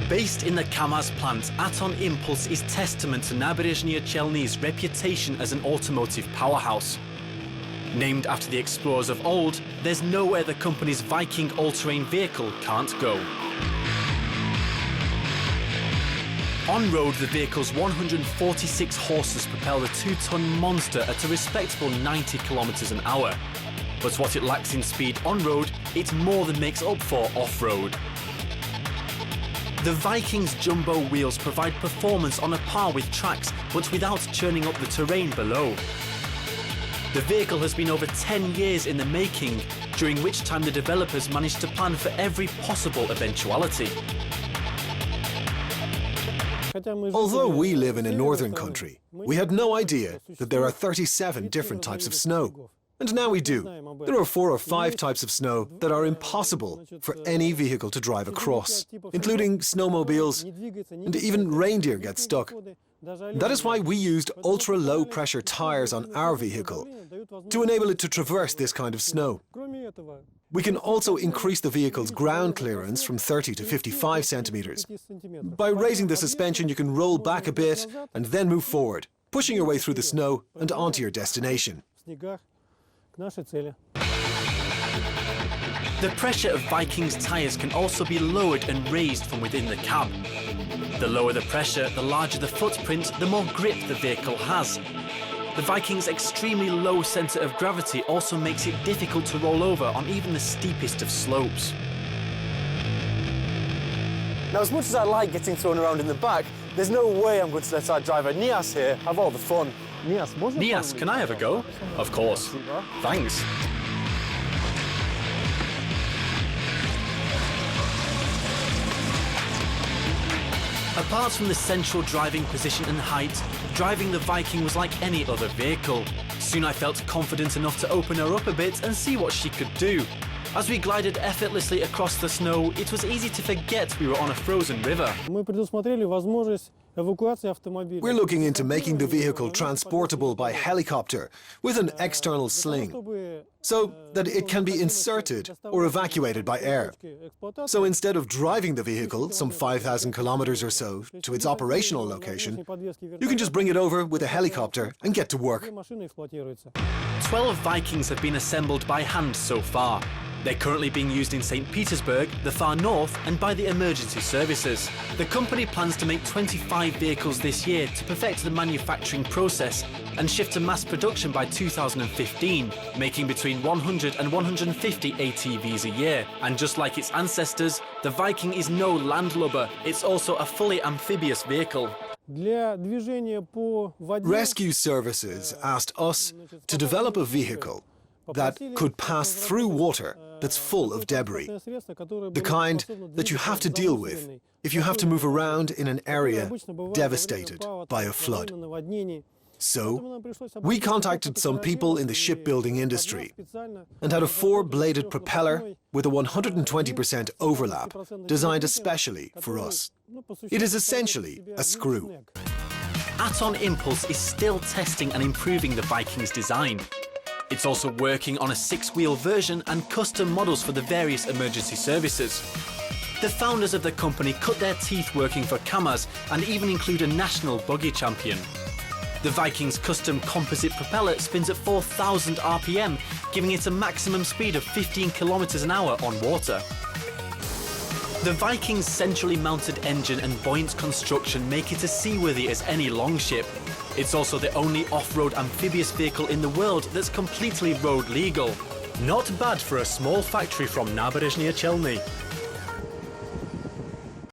Based in the Kamaz plant, Aton Impulse is testament to Naberezhnye Chelny's reputation as an automotive powerhouse. Named after the explorers of old, there's nowhere the company's Viking all-terrain vehicle can't go. On road, the vehicle's 146 horses propel the 2-ton monster at a respectable 90 kilometers an hour. But what it lacks in speed on road, it more than makes up for off-road. The Viking's jumbo wheels provide performance on a par with tracks, but without churning up the terrain below. The vehicle has been over 10 years in the making, during which time the developers managed to plan for every possible eventuality. Although we live in a northern country, we had no idea that there are 37 different types of snow. And now we do. There are 4 or 5 types of snow that are impossible for any vehicle to drive across, including snowmobiles, and even reindeer get stuck. That is why we used ultra-low pressure tires on our vehicle, to enable it to traverse this kind of snow. We can also increase the vehicle's ground clearance from 30 to 55 centimeters. By raising the suspension, you can roll back a bit and then move forward, pushing your way through the snow and onto your destination. The pressure of Viking's tyres can also be lowered and raised from within the cab. The lower the pressure, the larger the footprint, the more grip the vehicle has. The Viking's extremely low centre of gravity also makes it difficult to roll over on even the steepest of slopes. Now, as much as I like getting thrown around in the back, there's no way I'm going to let our driver Nias here have all the fun. Nias, can I have a go? Of course. Thanks. Apart from the central driving position and height, driving the Viking was like any other vehicle. Soon I felt confident enough to open her up a bit and see what she could do. As we glided effortlessly across the snow, it was easy to forget we were on a frozen river. We're looking into making the vehicle transportable by helicopter with an external sling, so that it can be inserted or evacuated by air. So instead of driving the vehicle some 5,000 kilometers or so to its operational location, you can just bring it over with a helicopter and get to work. 12 Vikings have been assembled by hand so far. They're currently being used in St. Petersburg, the far north, and by the emergency services. The company plans to make 25 vehicles this year to perfect the manufacturing process and shift to mass production by 2015, making between 100 and 150 ATVs a year. And just like its ancestors, the Viking is no landlubber, it's also a fully amphibious vehicle. Rescue services asked us to develop a vehicle that could pass through water that's full of debris, the kind that you have to deal with if you have to move around in an area devastated by a flood. So, we contacted some people in the shipbuilding industry and had a 4-bladed propeller with a 120% overlap designed especially for us. It is essentially a screw. Aton Impulse is still testing and improving the Viking's design. It's also working on a 6-wheel version and custom models for the various emergency services. The founders of the company cut their teeth working for Kamaz and even include a national buggy champion. The Viking's custom composite propeller spins at 4,000 RPM, giving it a maximum speed of 15 kilometers an hour on water. The Viking's centrally mounted engine and buoyant construction make it as seaworthy as any longship. It's also the only off-road amphibious vehicle in the world that's completely road legal. Not bad for a small factory from Naberezhnye Chelny.